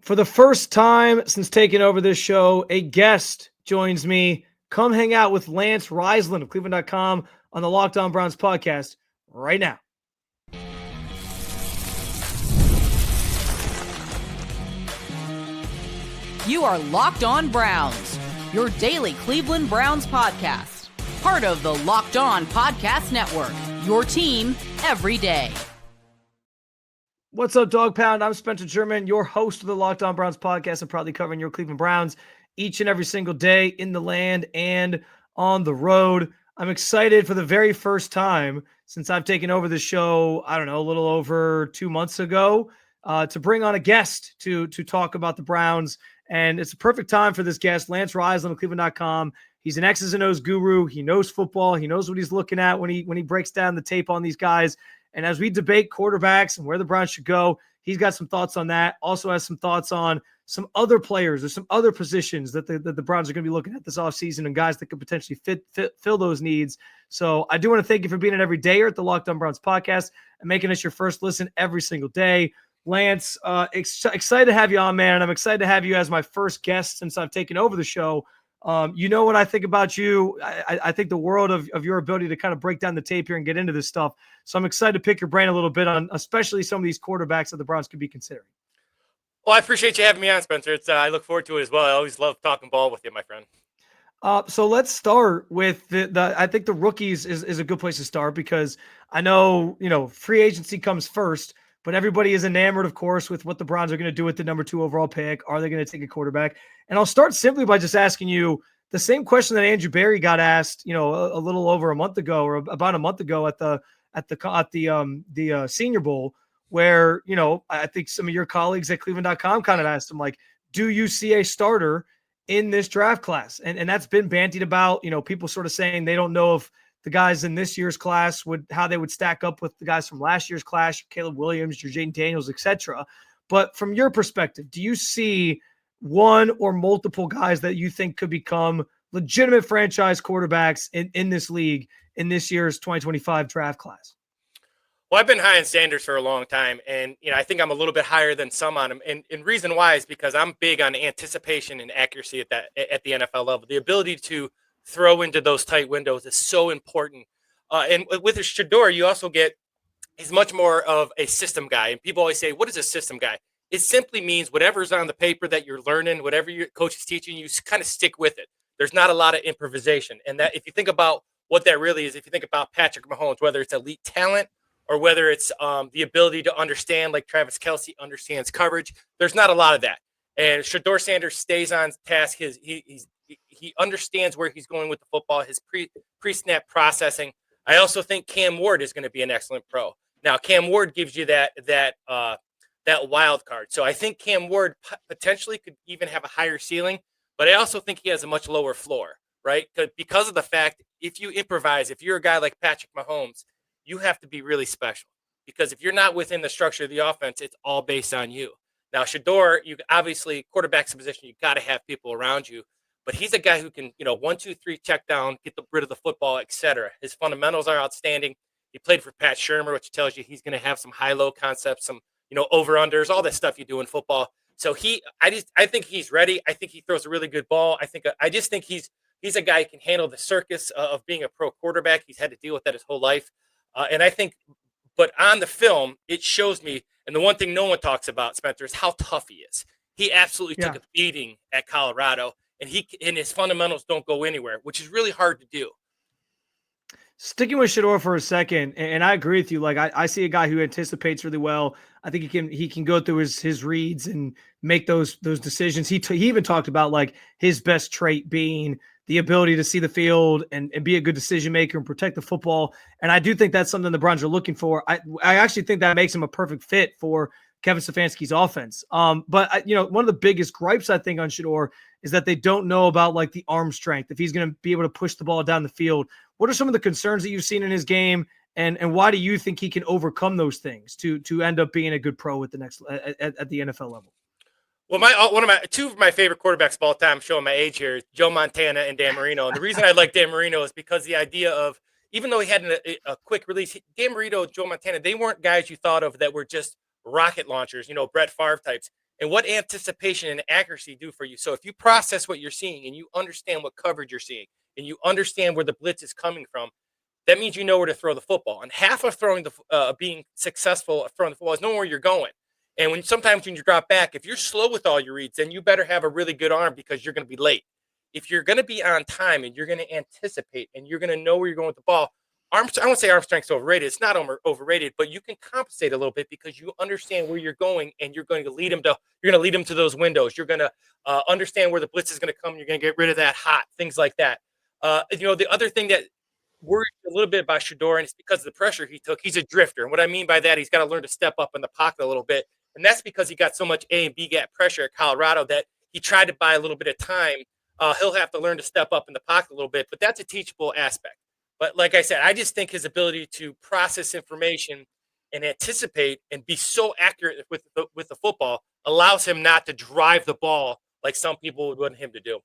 For the first time since taking over this show, a guest joins me. Come hang out with Lance Reisland of Cleveland.com on the Locked On Browns podcast right now. You are Locked On Browns, your daily Cleveland Browns podcast. Part of the Locked On Podcast Network, your team every day. What's up, Dog Pound? I'm Spencer German, your host of the Locked On Browns podcast and proudly covering your Cleveland Browns each and every single day in the land and on the road. I'm excited for the very first time since I've taken over the show, a little over 2 months ago, to bring on a guest to talk about the Browns. And it's a perfect time for this guest, Lance Reisland of Cleveland.com. He's an X's and O's guru. He knows football. He knows what he's looking at when he breaks down the tape on these guys. And as we debate quarterbacks and where the Browns should go, he's got some thoughts on that. Also has some thoughts on some other players or some other positions that the Browns are going to be looking at this offseason and guys that could potentially fill those needs. So I do want to thank you for being an everydayer at the Locked On Browns podcast and making us your first listen every single day. Lance, excited to have you on, man. And I'm excited to have you as my first guest since I've taken over the show. You know what I think about you. I think the world of your ability to kind of break down the tape here and get into this stuff. So I'm excited to pick your brain a little bit on especially some of these quarterbacks that the Browns could be considering. Well, I appreciate you having me on, Spencer. I look forward to it as well. I always love talking ball with you, my friend. So let's start with I think the rookies is a good place to start because I know, free agency comes first, but everybody is enamored, of course, with what the Browns are going to do with the number 2 overall pick. Are they going to take a quarterback? And I'll start simply by just asking you the same question that Andrew Berry got asked, a little over a month ago or about a month ago at the Senior Bowl, where, I think some of your colleagues at Cleveland.com kind of asked him, like, do you see a starter in this draft class? And that's been bandied about, people sort of saying they don't know if the guys in this year's class how they would stack up with the guys from last year's class, Caleb Williams, Jaden Daniels, etc. But from your perspective, do you see one or multiple guys that you think could become legitimate franchise quarterbacks in this league in this year's 2025 draft class? Well, I've been high on Sanders for a long time, and I think I'm a little bit higher than some on him. And reason why is because I'm big on anticipation and accuracy at the NFL level. The ability to throw into those tight windows is so important. And with Shedeur, you also get he's much more of a system guy. And people always say, "What is a system guy?" It simply means whatever's on the paper that you're learning, whatever your coach is teaching you, kind of stick with it. There's not a lot of improvisation, and that if you think about what that really is, if you think about Patrick Mahomes, whether it's elite talent or whether it's the ability to understand, like Travis Kelce understands coverage, there's not a lot of that. And Shedeur Sanders stays on task. He understands where he's going with the football, his pre-snap processing. I also think Cam Ward is going to be an excellent pro. Now, Cam Ward gives you that wild card. So I think Cam Ward potentially could even have a higher ceiling, but I also think he has a much lower floor, right? Because of the fact, if you improvise, if you're a guy like Patrick Mahomes, you have to be really special. Because if you're not within the structure of the offense, it's all based on you. Now, Shedeur, you obviously, quarterback's position, you got to have people around you. But he's a guy who can, 1, 2, 3, check down, get rid of the football, etc. His fundamentals are outstanding. He played for Pat Shurmur, which tells you he's going to have some high-low concepts, some, over-unders, all that stuff you do in football. So I think he's ready. I think he throws a really good ball. I just think he's a guy who can handle the circus of being a pro quarterback. He's had to deal with that his whole life. And I think, but on the film, it shows me, and the one thing no one talks about, Spencer, is how tough he is. He absolutely took a beating at Colorado. And his fundamentals don't go anywhere, which is really hard to do. Sticking with Shedeur for a second, and I agree with you. Like I see a guy who anticipates really well. I think he can go through his reads and make those decisions. He even talked about like his best trait being the ability to see the field and be a good decision maker and protect the football. And I do think that's something the Browns are looking for. I actually think that makes him a perfect fit for Kevin Stefanski's offense. But one of the biggest gripes I think on Shedeur is that they don't know about like the arm strength, if he's going to be able to push the ball down the field. What are some of the concerns that you've seen in his game, and why do you think he can overcome those things to end up being a good pro at the next at the NFL level? Well, two of my favorite quarterbacks of all time, showing my age here, Joe Montana and Dan Marino. And the reason I like Dan Marino is because the idea of, even though he had a quick release, Dan Marino, Joe Montana, they weren't guys you thought of that were just rocket launchers, Brett Favre types. and what anticipation and accuracy do for you. So if you process what you're seeing and you understand what coverage you're seeing and you understand where the blitz is coming from, that means you know where to throw the football. And half of being successful at throwing the football is knowing where you're going. And sometimes when you drop back, if you're slow with all your reads, then you better have a really good arm because you're going to be late. If you're going to be on time and you're going to anticipate and you're going to know where you're going with the ball, I don't say arm strength is overrated. It's not overrated, but you can compensate a little bit because you understand where you're going and you're going to lead them to those windows. You're going to understand where the blitz is going to come. You're going to get rid of that hot, things like that. The other thing that worried a little bit about Shedeur, and it's because of the pressure he took. He's a drifter. And what I mean by that, he's got to learn to step up in the pocket a little bit. And that's because he got so much A and B gap pressure at Colorado that he tried to buy a little bit of time. He'll have to learn to step up in the pocket a little bit, but that's a teachable aspect. But like I said, I just think his ability to process information and anticipate and be so accurate with the football allows him not to drive the ball like some people would want him to do.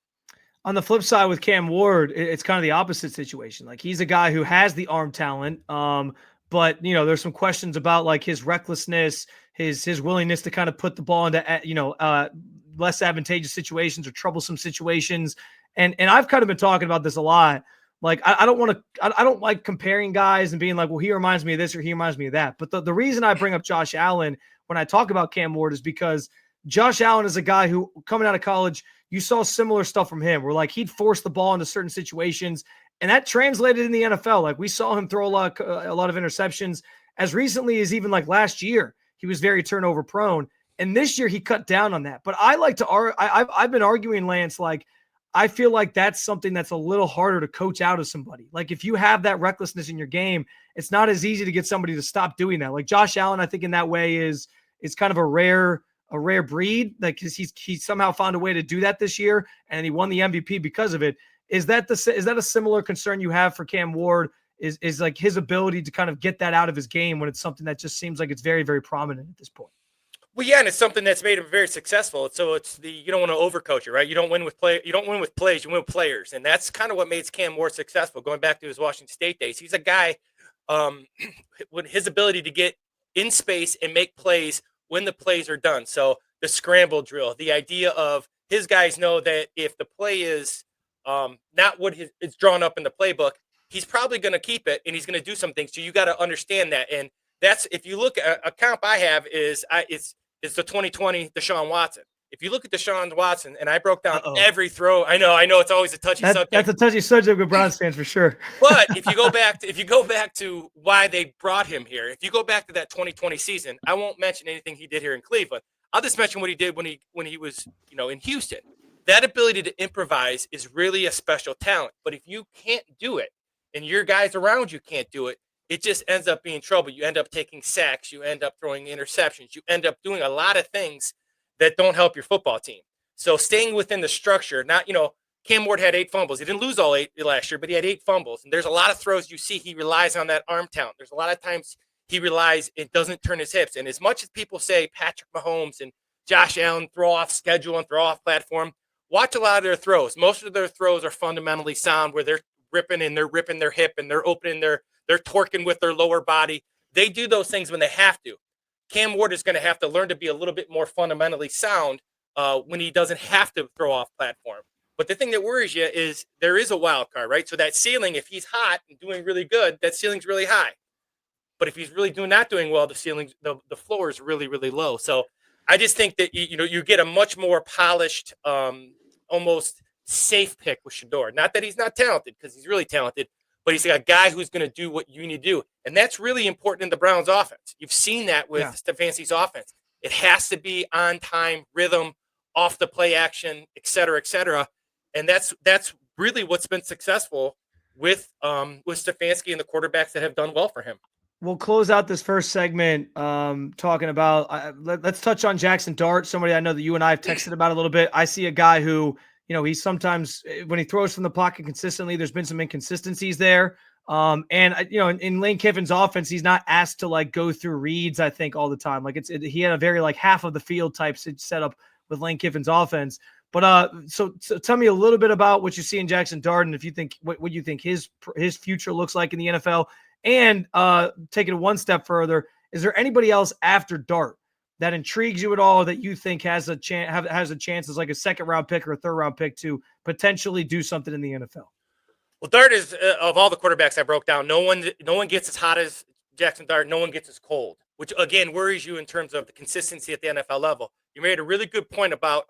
On the flip side with Cam Ward, it's kind of the opposite situation. Like, he's a guy who has the arm talent, but there's some questions about like his recklessness, his willingness to kind of put the ball into less advantageous situations or troublesome situations. And I've kind of been talking about this a lot. Like, I don't like comparing guys and being like, well, he reminds me of this or he reminds me of that. But the reason I bring up Josh Allen when I talk about Cam Ward is because Josh Allen is a guy who, coming out of college, you saw similar stuff from him where like he'd force the ball into certain situations, and that translated in the NFL. Like, we saw him throw a lot of interceptions as recently as even like last year. He was very turnover prone, and this year he cut down on that. But I've been arguing, Lance, like, I feel like that's something that's a little harder to coach out of somebody. Like, if you have that recklessness in your game, it's not as easy to get somebody to stop doing that. Like, Josh Allen, I think in that way is kind of a rare breed, like, because he's somehow found a way to do that this year, and he won the MVP because of it. Is that a similar concern you have for Cam Ward? Is like his ability to kind of get that out of his game when it's something that just seems like it's very, very prominent at this point? Well, yeah, and it's something that's made him very successful. So you don't want to overcoach it, right? You don't win with plays, you win with players, and that's kind of what makes Cam more successful. Going back to his Washington State days, he's a guy with his ability to get in space and make plays when the plays are done. So the scramble drill, the idea of his guys know that if the play is not what it's drawn up in the playbook, he's probably going to keep it and he's going to do some things. So you got to understand that. And that's, if you look at a comp I have it's the 2020 Deshaun Watson. If you look at Deshaun Watson, and I broke down every throw, I know it's always a touchy subject. That's a touchy subject with Browns fans for sure. But if you go back to why they brought him here, if you go back to that 2020 season, I won't mention anything he did here in Cleveland. I'll just mention what he did when he was in Houston. That ability to improvise is really a special talent. But if you can't do it, and your guys around you can't do it, it just ends up being trouble. You end up taking sacks. You end up throwing interceptions. You end up doing a lot of things that don't help your football team. So staying within the structure, Cam Ward had 8 fumbles. He didn't lose all 8 last year, but he had 8 fumbles. And there's a lot of throws you see he relies on that arm talent. There's a lot of times it doesn't turn his hips. And as much as people say Patrick Mahomes and Josh Allen throw off schedule and throw off platform, watch a lot of their throws. Most of their throws are fundamentally sound, where they're ripping their hip and they're opening they're torquing with their lower body. They do those things when they have to. Cam Ward is going to have to learn to be a little bit more fundamentally sound when he doesn't have to throw off platform. But the thing that worries you is there is a wild card, right? So that ceiling, if he's hot and doing really good, that ceiling's really high. But if he's really not doing well, the floor is really, really low. So I just think that you get a much more polished, almost safe pick with Shedeur. Not that he's not talented, because he's really talented, but he's a guy who's going to do what you need to do. And that's really important in the Browns offense. You've seen that with Stefanski's offense. It has to be on time, rhythm, off the play action, et cetera, et cetera. And that's really what's been successful with Stefanski and the quarterbacks that have done well for him. We'll close out this first segment talking about let's touch on Jackson Dart, somebody I know that you and I have texted about a little bit. I see a guy who, he's sometimes, when he throws from the pocket consistently, there's been some inconsistencies there. And in Lane Kiffin's offense, he's not asked to like go through reads, I think, all the time. Like he had a very like half of the field type setup with Lane Kiffin's offense. But so tell me a little bit about what you see in Jackson Dart, and if you think what you think his future looks like in the NFL. And take it one step further, is there anybody else after Dart that intrigues you at all, that you think has a chance as like a second round pick or a third round pick to potentially do something in the NFL? Well, Dart is of all the quarterbacks I broke down, no one gets as hot as Jackson Dart. No one gets as cold, which again worries you in terms of the consistency at the NFL level. You made a really good point about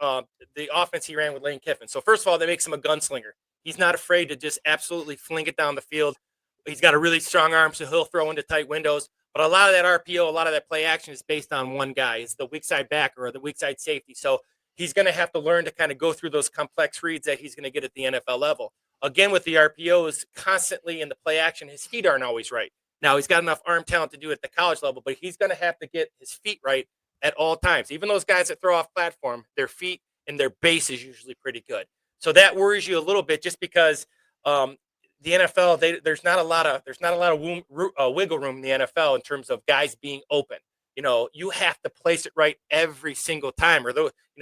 the offense he ran with Lane Kiffin. So first of all, that makes him a gunslinger. He's not afraid to just absolutely fling it down the field. He's got a really strong arm, so he'll throw into tight windows. But a lot of that RPO, a lot of that play action is based on one guy. It's the weak side backer or the weak side safety. So he's going to have to learn to kind of go through those complex reads that he's going to get at the NFL level. Again, with the RPOs constantly in the play action, his feet aren't always right. Now, he's got enough arm talent to do it at the college level, but he's going to have to get his feet right at all times. Even those guys that throw off platform, their feet and their base is usually pretty good. So that worries you a little bit just because the NFL, there's not a lot of wiggle room in the NFL in terms of guys being open. You have to place it right every single time. Or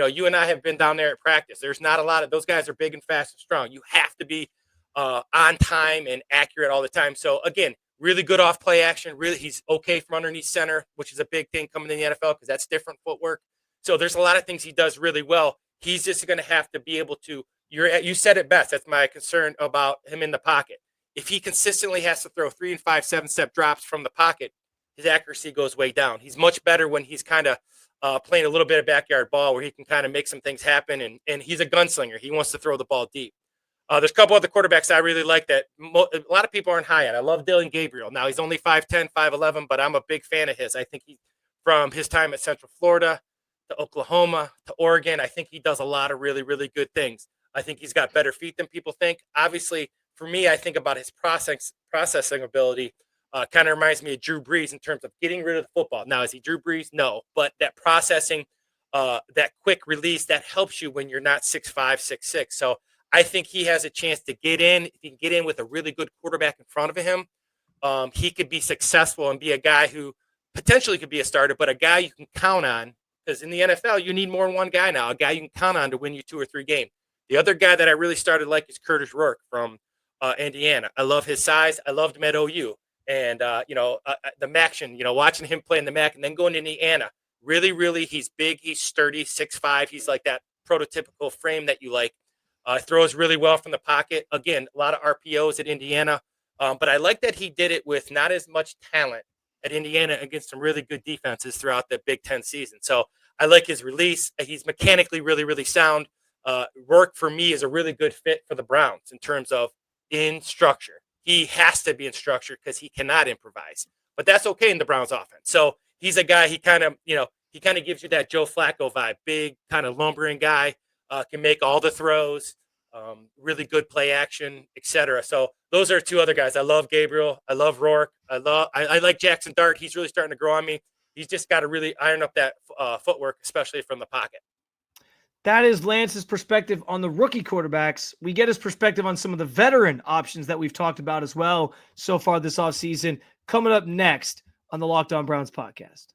you and I have been down there at practice. There's not a lot of those guys are big and fast and strong. You have to be on time and accurate all the time. So again, really good off play action. Really, he's okay from underneath center, which is a big thing coming in the NFL because that's different footwork. So there's a lot of things he does really well. He's just going to have to be able to. You said it best. That's my concern about him in the pocket. If he consistently has to throw 3 and 5 7-step drops from the pocket, his accuracy goes way down. He's much better when he's kind of playing a little bit of backyard ball where he can kind of make some things happen. And he's a gunslinger. He wants to throw the ball deep. There's a couple other quarterbacks I really like that a lot of people aren't high on. I love Dylan Gabriel. Now, he's only 5'10", 5'11", but I'm a big fan of his. I think from his time at Central Florida to Oklahoma to Oregon, I think he does a lot of really, really good things. I think he's got better feet than people think. Obviously, for me, I think about his processing ability. Kind of reminds me of Drew Brees in terms of getting rid of the football. Now, is he Drew Brees? No. But that processing, that quick release, that helps you when you're not 6'5", 6'6". So I think he has a chance to get in. If he can get in with a really good quarterback in front of him, he could be successful and be a guy who potentially could be a starter, but a guy you can count on. Because in the NFL, you need more than one guy now, a guy you can count on to win you 2 or 3 games. The other guy that I really started like is Curtis Rourke from Indiana. I love his size. I loved him at OU. And, the MAC-tion, watching him play in the MAC and then going to Indiana, really, really, he's big, he's sturdy, 6'5". He's like that prototypical frame that you like. Throws really well from the pocket. Again, a lot of RPOs at Indiana. But I like that he did it with not as much talent at Indiana against some really good defenses throughout the Big Ten season. So I like his release. He's mechanically really, really sound. Rourke, for me, is a really good fit for the Browns in terms of in structure. He has to be in structure because he cannot improvise. But that's okay in the Browns offense. So he's a guy, he kind of gives you that Joe Flacco vibe. Big, kind of lumbering guy, can make all the throws, really good play action, etc. So those are 2 other guys. I love Gabriel. I love Rourke. I like Jackson Dart. He's really starting to grow on me. He's just got to really iron up that footwork, especially from the pocket. That is Lance's perspective on the rookie quarterbacks. We get his perspective on some of the veteran options that we've talked about as well so far this offseason. Coming up next on the Locked On Browns podcast.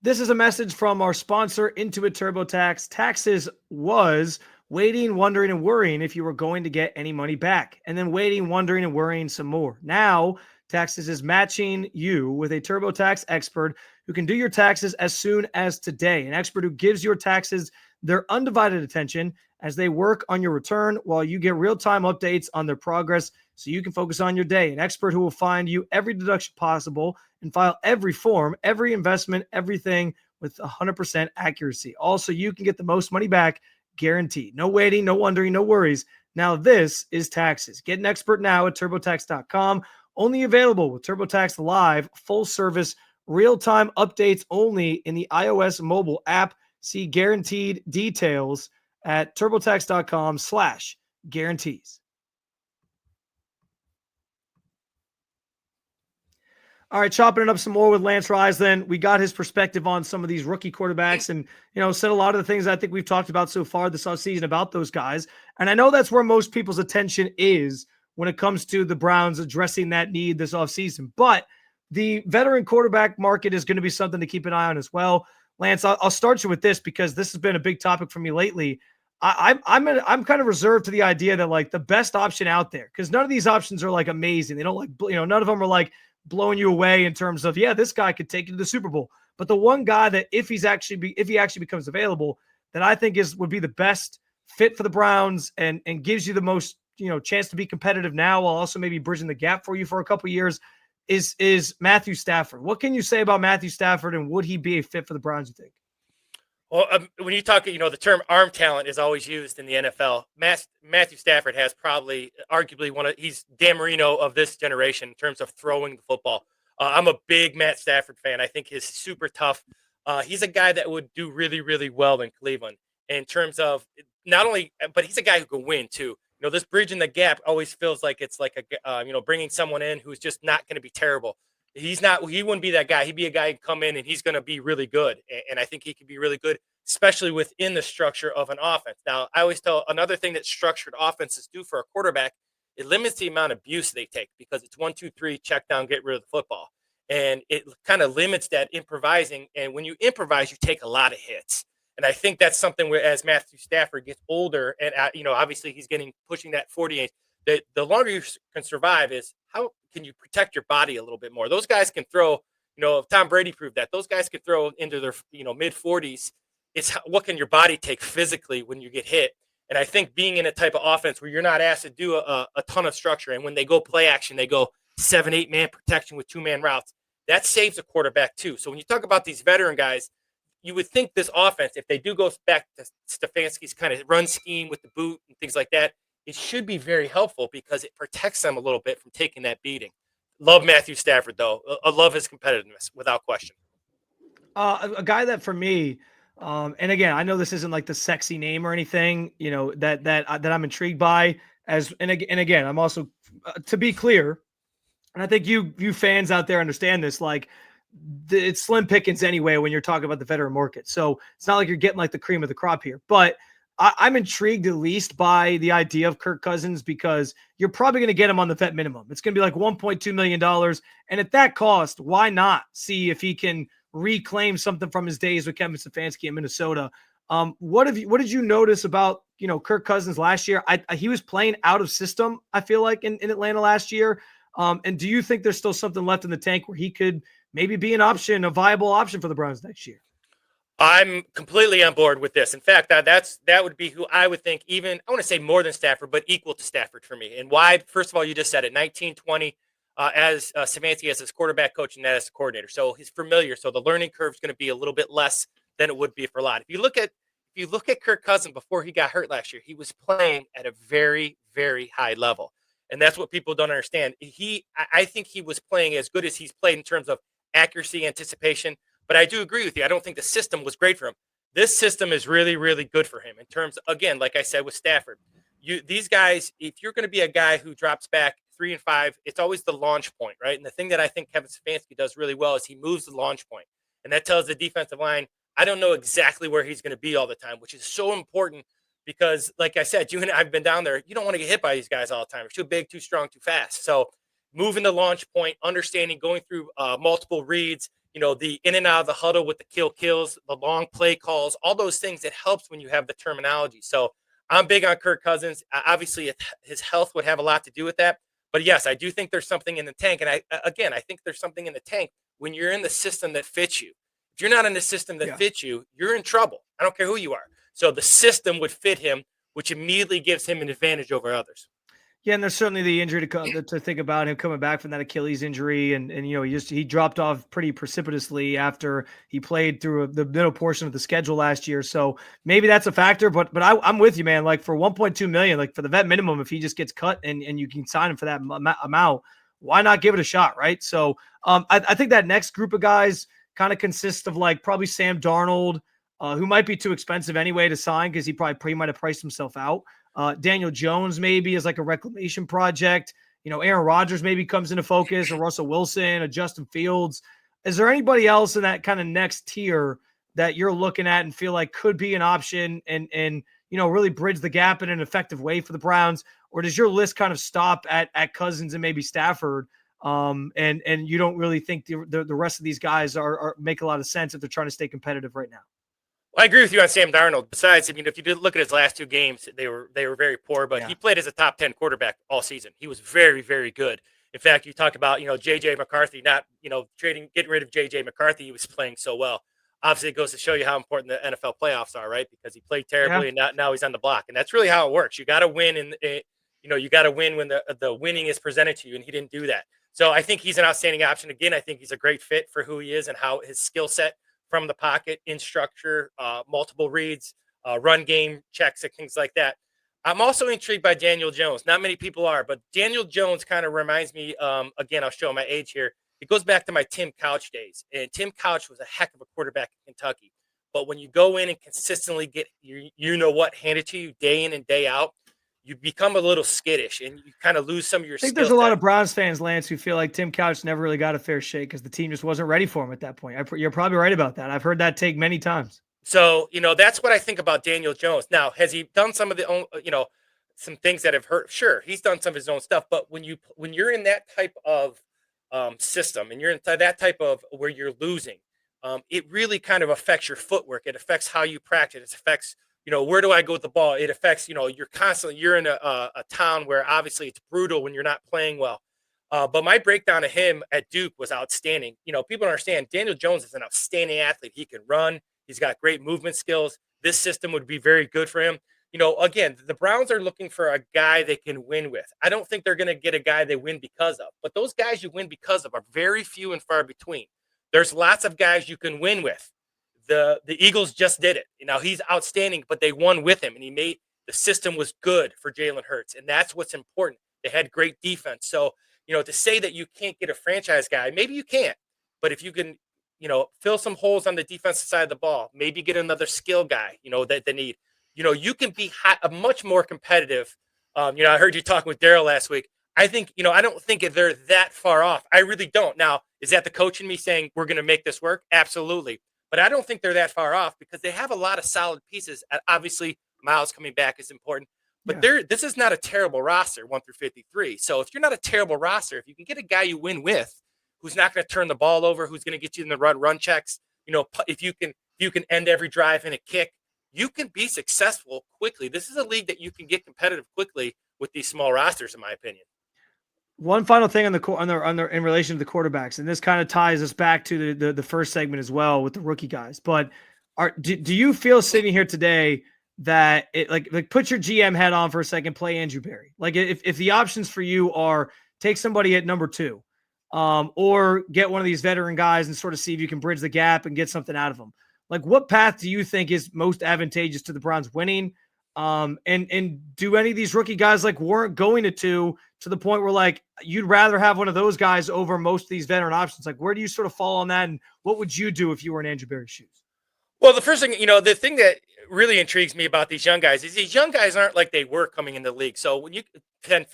This is a message from our sponsor, Intuit TurboTax. Taxes was waiting, wondering, and worrying if you were going to get any money back, and then waiting, wondering, and worrying some more. Now, Taxes is matching you with a TurboTax expert who can do your taxes as soon as today. An expert who gives your taxes their undivided attention as they work on your return while you get real-time updates on their progress so you can focus on your day. An expert who will find you every deduction possible and file every form, every investment, everything with 100% accuracy. Also, you can get the most money back guaranteed. No waiting, no wondering, no worries. Now this is Taxes. Get an expert now at TurboTax.com. Only available with TurboTax Live, full service, real-time updates only in the iOS mobile app. See guaranteed details at TurboTax.com/guarantees. All right, chopping it up some more with Lance Reisland. We got his perspective on some of these rookie quarterbacks and, said a lot of the things I think we've talked about so far this offseason about those guys. And I know that's where most people's attention is when it comes to the Browns addressing that need this offseason. But the veteran quarterback market is going to be something to keep an eye on as well. Lance, I'll start you with this because this has been a big topic for me lately. I'm kind of reserved to the idea that like the best option out there, because none of these options are like amazing. They don't none of them are like blowing you away in terms of, yeah, this guy could take you to the Super Bowl. But the one guy that if he actually becomes available, that I think would be the best fit for the Browns and gives you the most, chance to be competitive now while also maybe bridging the gap for you for a couple of years is Matthew Stafford. What can you say about Matthew Stafford, and would he be a fit for the Browns, you think? Well, when you talk, the term arm talent is always used in the NFL. Matthew Stafford has probably, arguably, he's Dan Marino of this generation in terms of throwing the football. I'm a big Matt Stafford fan. I think he's super tough. He's a guy that would do really, really well in Cleveland in terms of not only, but he's a guy who can win too. This bridge in the gap always feels like it's like bringing someone in who's just not going to be terrible. He wouldn't be that guy. He'd be a guy who come in and he's going to be really good. And I think he could be really good, especially within the structure of an offense. Now, I always tell another thing that structured offenses do for a quarterback, it limits the amount of abuse they take because it's 1, 2, 3, check down, get rid of the football. And it kind of limits that improvising. And when you improvise, you take a lot of hits. And I think that's something where as Matthew Stafford gets older and, obviously he's pushing that 40 age, the longer you can survive is how can you protect your body a little bit more? Those guys can throw, Tom Brady proved that. Those guys could throw into their, mid 40s. It's what can your body take physically when you get hit? And I think being in a type of offense where you're not asked to do a ton of structure, and when they go play action, they go 7, 8 man protection with 2-man routes. That saves a quarterback too. So when you talk about these veteran guys, you would think this offense, if they do go back to Stefanski's kind of run scheme with the boot and things like that, it should be very helpful because it protects them a little bit from taking that beating. Love Matthew Stafford, though. I love his competitiveness, without question. A guy that for me, and again, I know this isn't like the sexy name or anything, that I'm intrigued by. And again, I'm also, to be clear, and I think you fans out there understand this, like it's slim pickings anyway when you're talking about the veteran market. So it's not like you're getting like the cream of the crop here. But I'm intrigued at least by the idea of Kirk Cousins because you're probably going to get him on the vet minimum. It's going to be like $1.2 million. And at that cost, why not see if he can reclaim something from his days with Kevin Stefanski in Minnesota? What did you notice about, Kirk Cousins last year? He was playing out of system, I feel like, in Atlanta last year. And do you think there's still something left in the tank where he could maybe be a viable option for the Browns next year? I'm completely on board with this. In fact, that would be who I would think even, I want to say more than Stafford, but equal to Stafford for me. And why? First of all, you just said it, 1920 as Stefanski as his quarterback coach and as coordinator. So he's familiar. So the learning curve is going to be a little bit less than it would be for a lot. If you look at Kirk Cousins before he got hurt last year, he was playing at a very, very high level. And that's what people don't understand. I think he was playing as good as he's played in terms of accuracy, anticipation. But I do agree with you. I don't think the system was great for him. This system is really, really good for him in terms of, again, like I said with Stafford. These guys, if you're going to be a guy who drops back 3 and 5, it's always the launch point, right? And the thing that I think Kevin Stefanski does really well is he moves the launch point. And that tells the defensive line, I don't know exactly where he's going to be all the time, which is so important because, like I said, you and I have been down there. You don't want to get hit by these guys all the time. They're too big, too strong, too fast. So moving the launch point, understanding, going through multiple reads, the in and out of the huddle with the kills, the long play calls, all those things, it helps when you have the terminology. So I'm big on Kirk Cousins. Obviously, his health would have a lot to do with that. But yes, I do think there's something in the tank. And I think there's something in the tank when you're in the system that fits you. If you're not in the system that fits you, you're in trouble. I don't care who you are. So the system would fit him, which immediately gives him an advantage over others. Yeah, and there's certainly the injury to think about him coming back from that Achilles injury, and he dropped off pretty precipitously after he played through the middle portion of the schedule last year. So maybe that's a factor, but I'm with you, man. Like for $1.2 million, like for the vet minimum, if he just gets cut and you can sign him for that amount, why not give it a shot, right? So I think that next group of guys kind of consists of like probably Sam Darnold, who might be too expensive anyway to sign because he might have priced himself out. Daniel Jones maybe is like a reclamation project. Aaron Rodgers maybe comes into focus, or Russell Wilson, or Justin Fields. Is there anybody else in that kind of next tier that you're looking at and feel like could be an option and really bridge the gap in an effective way for the Browns? Or does your list kind of stop at Cousins and maybe Stafford? And you don't really think the rest of these guys are make a lot of sense if they're trying to stay competitive right now? Well, I agree with you on Sam Darnold. Besides, if you did look at his last 2 games, they were very poor, but he played as a top 10 quarterback all season. He was very, very good. In fact, you talk about, J.J. McCarthy, not, getting rid of J.J. McCarthy. He was playing so well. Obviously, it goes to show you how important the NFL playoffs are, right? Because he played terribly, and now he's on the block. And that's really how it works. You got to win, you got to win when the winning is presented to you, and he didn't do that. So I think he's an outstanding option. Again, I think he's a great fit for who he is and how his skill set from the pocket, in structure, multiple reads, run game checks, and things like that. I'm also intrigued by Daniel Jones. Not many people are, but Daniel Jones kind of reminds me, again, I'll show my age here. It goes back to my Tim Couch days. And Tim Couch was a heck of a quarterback in Kentucky. But when you go in and consistently get handed to you day in and day out, you become a little skittish and you kind of lose some of your I think there's a lot of Browns fans, Lance, who feel like Tim Couch never really got a fair shake because the team just wasn't ready for him at that point. You're probably right about that. I've heard that take many times. So, that's what I think about Daniel Jones. Now, has he done some of the own, some things that have hurt? Sure, he's done some of his own stuff. But when you're in that type of system and you're in that type of where you're losing, it really kind of affects your footwork. It affects how you practice. It affects, where do I go with the ball? It affects, you're in a town where obviously it's brutal when you're not playing well. But my breakdown of him at Duke was outstanding. People understand Daniel Jones is an outstanding athlete. He can run. He's got great movement skills. This system would be very good for him. Again, the Browns are looking for a guy they can win with. I don't think they're going to get a guy they win because of. But those guys you win because of are very few and far between. There's lots of guys you can win with. The Eagles just did it. He's outstanding, but they won with him, and the system was good for Jalen Hurts, and that's what's important. They had great defense. So, to say that you can't get a franchise guy, maybe you can't. But if you can, fill some holes on the defensive side of the ball, maybe get another skill guy, that they need. You can be much more competitive. I heard you talking with Daryl last week. I think, I don't think they're that far off. I really don't. Now, is that the coach in me saying we're going to make this work? Absolutely. But I don't think they're that far off because they have a lot of solid pieces. Obviously, Miles coming back is important. But this is not a terrible roster, 1 through 53. So if you're not a terrible roster, if you can get a guy you win with who's not going to turn the ball over, who's going to get you in the run checks, if you can end every drive in a kick, you can be successful quickly. This is a league that you can get competitive quickly with these small rosters, in my opinion. One final thing in relation to the quarterbacks, and this kind of ties us back to the first segment as well with the rookie guys. But do you feel sitting here today that it like put your GM head on for a second, play Andrew Berry? Like if the options for you are take somebody at number 2, or get one of these veteran guys and sort of see if you can bridge the gap and get something out of them. Like what path do you think is most advantageous to the Browns winning? And do any of these rookie guys like warrant going to the point where like you'd rather have one of those guys over most of these veteran options? Like where do you sort of fall on that? And what would you do if you were in Andrew Berry's shoes? Well, the first thing, the thing that really intrigues me about these young guys is these young guys aren't like they were coming in the league. So when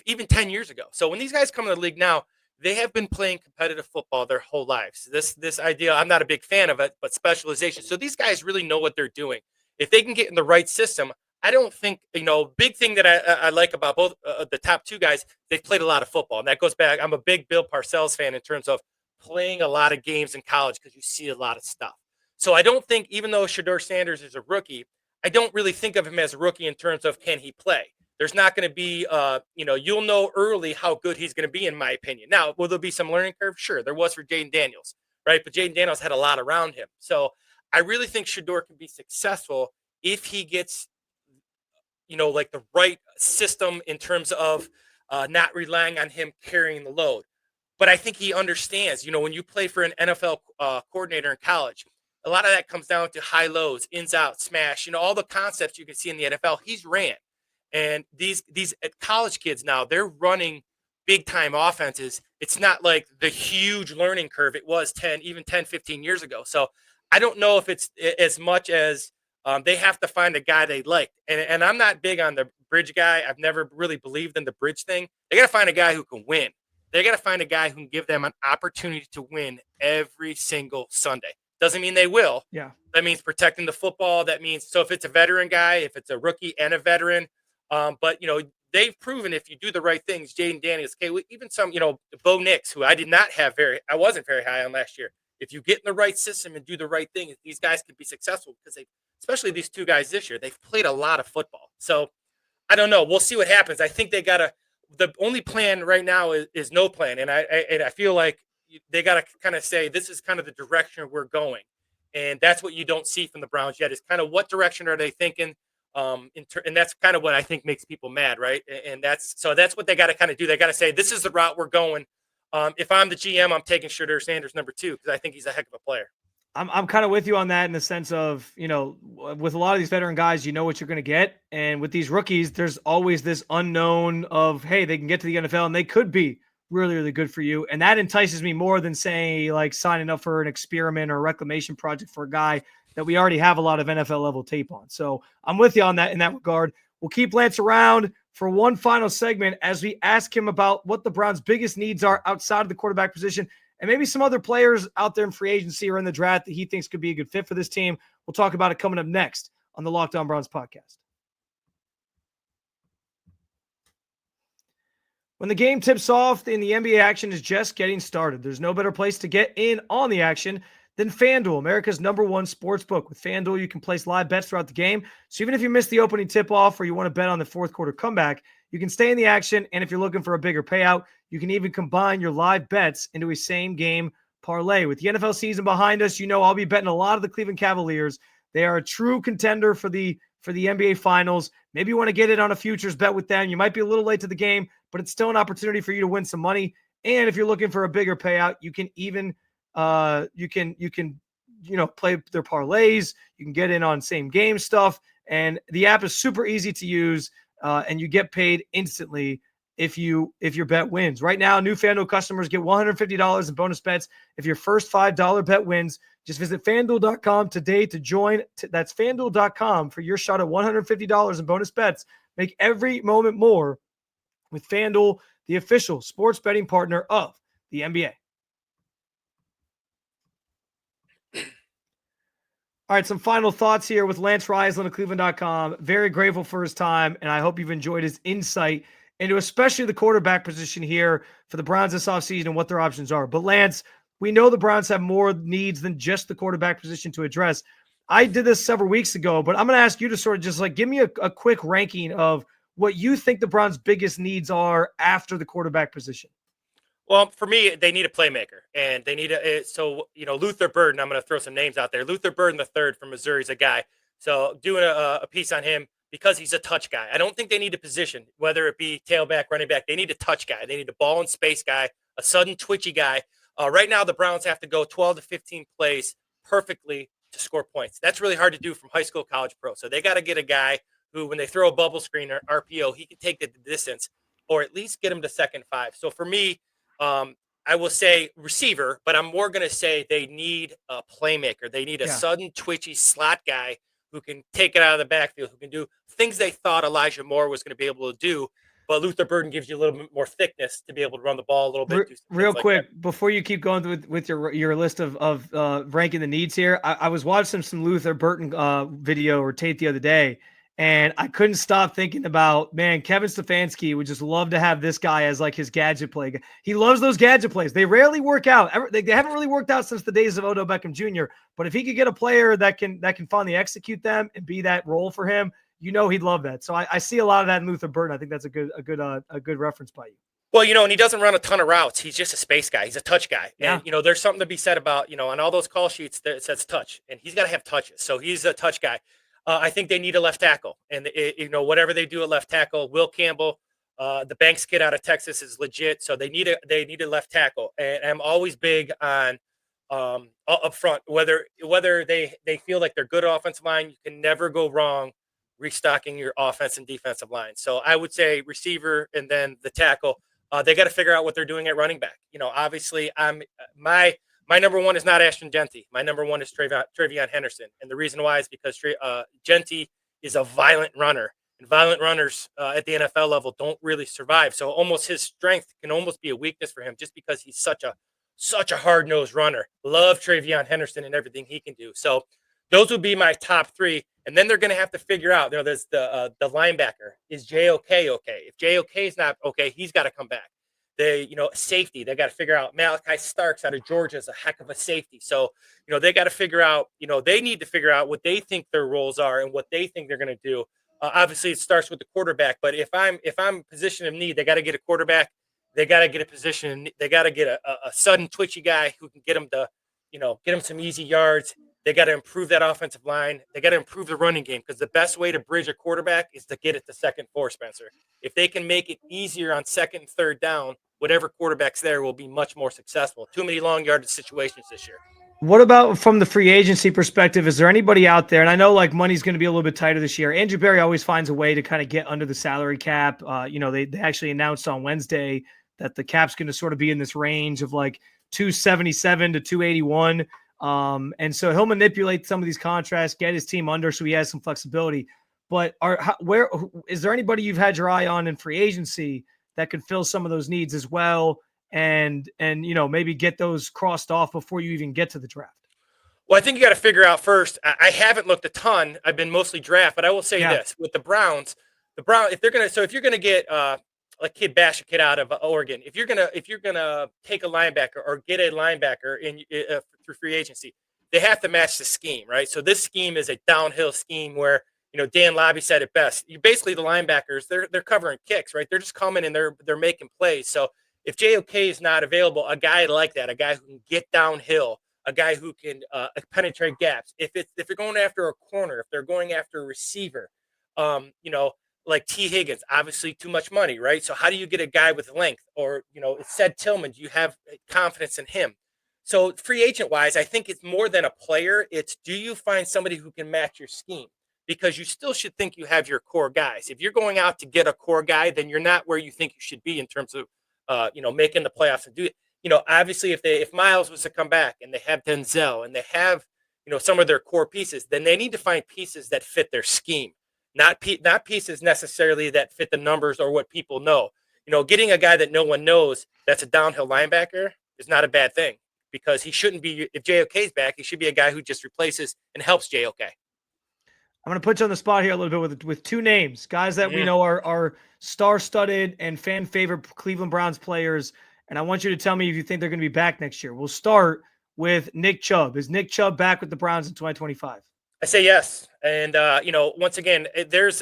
even 10 years ago. So when these guys come in the league now, they have been playing competitive football their whole lives. This idea, I'm not a big fan of it, but specialization. So these guys really know what they're doing. If they can get in the right system, I don't think, big thing that I like about both the top 2 guys, they've played a lot of football. And that goes back, I'm a big Bill Parcells fan in terms of playing a lot of games in college because you see a lot of stuff. So I don't think, even though Shedeur Sanders is a rookie, I don't really think of him as a rookie in terms of can he play. There's not going to be, you'll know early how good he's going to be, in my opinion. Now, will there be some learning curve? Sure, there was for Jaden Daniels, right? But Jaden Daniels had a lot around him. So I really think Shedeur can be successful if he gets, like the right system in terms of not relying on him carrying the load. But I think he understands, when you play for an NFL coordinator in college, a lot of that comes down to high lows, ins, out, smash, all the concepts you can see in the NFL, he's ran. And these college kids now, they're running big time offenses. It's not like the huge learning curve it was 10, 15 years ago. So I don't know if it's as much as they have to find a guy they like. And I'm not big on the bridge guy. I've never really believed in the bridge thing. They got to find a guy who can win. They got to find a guy who can give them an opportunity to win every single Sunday. Doesn't mean they will. Yeah. That means protecting the football. That means, so if it's a veteran guy, if it's a rookie and a veteran, but they've proven if you do the right things, Jaden Daniels, even some, Bo Nix, who I wasn't very high on last year. If you get in the right system and do the right thing, these guys can be successful because especially these 2 guys this year, they've played a lot of football. So I don't know. We'll see what happens. I think they got to the only plan right now is no plan. And I feel like they got to kind of say, this is kind of the direction we're going. And that's what you don't see from the Browns yet, is kind of what direction are they thinking? And that's kind of what I think makes people mad, right? And that's what they got to kind of do. They got to say, this is the route we're going. If I'm the GM, I'm taking Shedeur Sanders number 2 because I think he's a heck of a player. I'm kind of with you on that in the sense of, with a lot of these veteran guys, you know what you're going to get. And with these rookies, there's always this unknown of, hey, they can get to the NFL and they could be really, really good for you. And that entices me more than saying like signing up for an experiment or a reclamation project for a guy that we already have a lot of NFL level tape on. So I'm with you on that in that regard. We'll keep Lance around for one final segment as we ask him about what the Browns' biggest needs are outside of the quarterback position, and maybe some other players out there in free agency or in the draft that he thinks could be a good fit for this team. We'll talk about it coming up next on the Locked On Browns podcast. When the game tips off and the NBA action is just getting started, there's no better place to get in on the action than FanDuel, America's #1 sports book. With FanDuel, you can place live bets throughout the game. So even if you miss the opening tip-off or you want to bet on the fourth quarter comeback, you can stay in the action. And if you're looking for a bigger payout, you can even combine your live bets into a same-game parlay. With the NFL season behind us, I'll be betting a lot of the Cleveland Cavaliers. They are a true contender for the NBA Finals. Maybe you want to get it on a futures bet with them. You might be a little late to the game, but it's still an opportunity for you to win some money. And if you're looking for a bigger payout, you can even you can play their parlays. You can get in on same game stuff, and the app is super easy to use, and you get paid instantly if your bet wins. Right now, new FanDuel customers get $150 in bonus bets if your first $5 bet wins. Just visit FanDuel.com today to join. That's FanDuel.com for your shot at $150 in bonus bets. Make every moment more with FanDuel, the official sports betting partner of the NBA. All right, some final thoughts here with Lance Reisland of Cleveland.com. Very grateful for his time, and I hope you've enjoyed his insight into especially the quarterback position here for the Browns this offseason and what their options are. But Lance, we know the Browns have more needs than just the quarterback position to address. I did this several weeks ago, but I'm going to ask you to sort of just like give me a quick ranking of what you think the Browns' biggest needs are after the quarterback position. Well, for me, they need a playmaker, and they need Luther Burden. I'm going to throw some names out there. Luther Burden III from Missouri is a guy. So doing a piece on him because he's a touch guy. I don't think they need a position, whether it be tailback, running back. They need a touch guy. They need a ball and space guy, a sudden twitchy guy. Right now, the Browns have to go 12 to 15 plays perfectly to score points. That's really hard to do from high school, college, pro. So they got to get a guy who, when they throw a bubble screen or RPO, he can take the distance or at least get him to second 5. So for me, I will say receiver, but I'm more going to say they need a playmaker. They need a sudden, twitchy slot guy who can take it out of the backfield, who can do things they thought Elijah Moore was going to be able to do. But Luther Burden gives you a little bit more thickness to be able to run the ball a little bit. Real quick, before you keep going with your list of ranking the needs here, I was watching some Luther Burden video or tape the other day, and I couldn't stop thinking about, man, Kevin Stefanski would just love to have this guy as like his gadget play. He loves those gadget plays. They rarely work out. They haven't really worked out since the days of Odell Beckham Jr. But if he could get a player that can finally execute them and be that role for him, he'd love that. So I see a lot of that in Luther Burden. I think that's a good reference by you. Well, and he doesn't run a ton of routes. He's just a space guy. He's a touch guy. Yeah. And, there's something to be said about, on all those call sheets that it says touch, and he's got to have touches. So he's a touch guy. I think they need a left tackle, and whatever they do at left tackle, Will Campbell, the Banks kid out of Texas is legit. So they need a left tackle, and I'm always big on up front. Whether they feel like they're good offensive line, you can never go wrong restocking your offense and defensive line. So I would say receiver and then the tackle. They got to figure out what they're doing at running back. Obviously, my number one is not Ashton Genty. My number one is Travion Henderson. And the reason why is because Genty is a violent runner. And violent runners at the NFL level don't really survive. So almost his strength can almost be a weakness for him just because he's such a hard-nosed runner. Love Travion Henderson and everything he can do. So those would be my top 3. And then they're going to have to figure out, there's the linebacker. Is JOK okay? If JOK is not okay, he's got to come back. Safety, they got to figure out. Malachi Starks out of Georgia is a heck of a safety. So, they got to figure out, they need to figure out what they think their roles are and what they think they're going to do. Obviously, it starts with the quarterback. But if I'm position of need, they got to get a quarterback. They got to get a position. They got to get a sudden twitchy guy who can get them to, get them some easy yards. They got to improve that offensive line. They got to improve the running game because the best way to bridge a quarterback is to get it to 2nd, 4, Spencer. If they can make it easier on 2nd and 3rd down, whatever quarterback's there will be much more successful. Too many long yardage situations this year. What about from the free agency perspective? Is there anybody out there? And I know like money's going to be a little bit tighter this year. Andrew Berry always finds a way to kind of get under the salary cap. They actually announced on Wednesday that the cap's going to sort of be in this range of like 277 to 281. And so he'll manipulate some of these contracts, get his team under so he has some flexibility. But where is there anybody you've had your eye on in free agency that could fill some of those needs as well? And maybe get those crossed off before you even get to the draft? Well, I think you got to figure out first. I haven't looked a ton. I've been mostly draft, but I will say this with the Browns, if you're gonna get like Kid Bash, a kid out of Oregon, if you're gonna take a linebacker or get a linebacker through free agency, they have to match the scheme, right? So this scheme is a downhill scheme where Dan Lobby said it best. You basically the linebackers they're covering kicks, right? They're just coming and they're making plays. So if JOK is not available, a guy like that, a guy who can get downhill, a guy who can penetrate gaps. If they're going after a corner, if they're going after a receiver, like T. Higgins, obviously too much money, right? So how do you get a guy with length? Or, it's said Tillman, do you have confidence in him? So free agent wise, I think it's more than a player. It's do you find somebody who can match your scheme? Because you still should think you have your core guys. If you're going out to get a core guy, then you're not where you think you should be in terms of, making the playoffs and do it. Obviously if Miles was to come back and they have Denzel and they have, some of their core pieces, then they need to find pieces that fit their scheme. Not pieces necessarily that fit the numbers or what people know. Getting a guy that no one knows that's a downhill linebacker is not a bad thing because he shouldn't be. If JOK's back, he should be a guy who just replaces and helps JOK. I'm going to put you on the spot here a little bit with two names, guys that we know are star-studded and fan-favorite Cleveland Browns players, and I want you to tell me if you think they're going to be back next year. We'll start with Nick Chubb. Is Nick Chubb back with the Browns in 2025? I say yes. And, once again,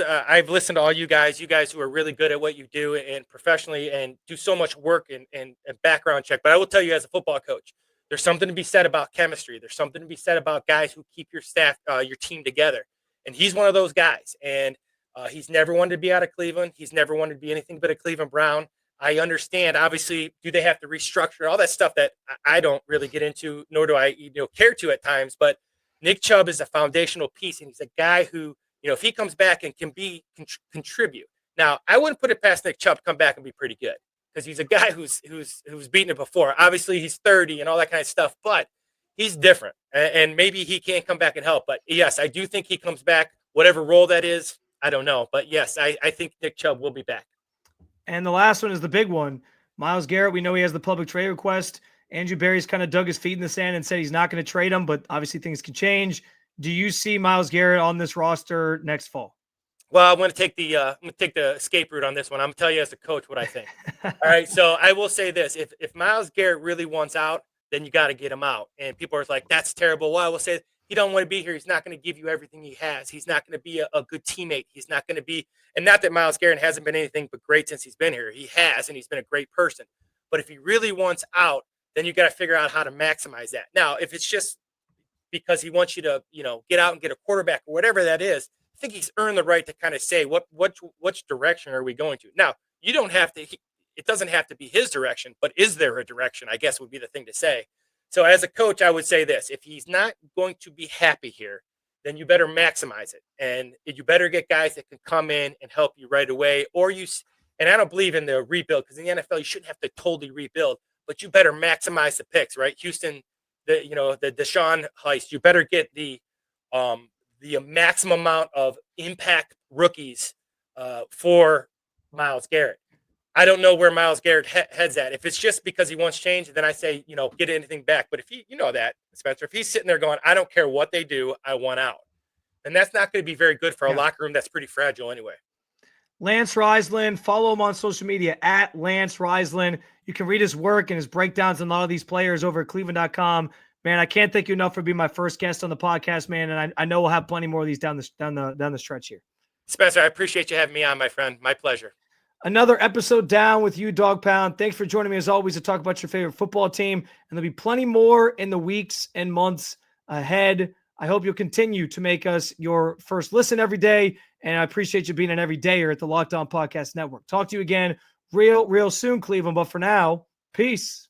I've listened to all you guys who are really good at what you do and professionally and do so much work and background check. But I will tell you as a football coach, there's something to be said about chemistry. There's something to be said about guys who keep your staff, your team together. And he's one of those guys. And he's never wanted to be out of Cleveland. He's never wanted to be anything but a Cleveland Brown. I understand, obviously, do they have to restructure all that stuff that I don't really get into, nor do I care to at times. But Nick Chubb is a foundational piece, and he's a guy who, if he comes back and can contribute. Now, I wouldn't put it past Nick Chubb to come back and be pretty good because he's a guy who's beaten it before. Obviously, he's 30 and all that kind of stuff, but he's different, and maybe he can't come back and help. But, yes, I do think he comes back, whatever role that is. I don't know. But, yes, I think Nick Chubb will be back. And the last one is the big one. Myles Garrett, we know he has the public trade request. Andrew Berry's kind of dug his feet in the sand and said he's not going to trade him, but obviously things can change. Do you see Myles Garrett on this roster next fall? Well, I'm going to take the escape route on this one. I'm going to tell you as a coach what I think. All right, so I will say this. If Myles Garrett really wants out, then you got to get him out. And people are like, that's terrible. Well, I will say he don't want to be here. He's not going to give you everything he has. He's not going to be a good teammate. He's not going to be – and not that Myles Garrett hasn't been anything but great since he's been here. He has, and he's been a great person. But if he really wants out, then you got to figure out how to maximize that. Now, if it's just because he wants you to, get out and get a quarterback or whatever that is, I think he's earned the right to kind of say which direction are we going to. Now, you don't have to. It doesn't have to be his direction, but is there a direction? I guess would be the thing to say. So as a coach, I would say this: if he's not going to be happy here, then you better maximize it, and you better get guys that can come in and help you right away. And I don't believe in the rebuild because in the NFL you shouldn't have to totally rebuild. But you better maximize the picks, right? Houston, the Deshaun heist. You better get the maximum amount of impact rookies for Myles Garrett. I don't know where Myles Garrett heads at. If it's just because he wants change, then I say, get anything back. But if Spencer, if he's sitting there going, I don't care what they do, I want out, then that's not going to be very good for a locker room that's pretty fragile anyway. Lance Reisland, follow him on social media at Lance Reisland. You can read his work and his breakdowns on a lot of these players over at Cleveland.com. Man, I can't thank you enough for being my first guest on the podcast, man. And I know we'll have plenty more of these down the stretch here. Spencer, I appreciate you having me on, my friend. My pleasure. Another episode down with you, Dog Pound. Thanks for joining me as always to talk about your favorite football team. And there'll be plenty more in the weeks and months ahead. I hope you'll continue to make us your first listen every day. And I appreciate you being an everydayer at the Locked On Podcast Network. Talk to you again real soon, Cleveland. But for now, peace.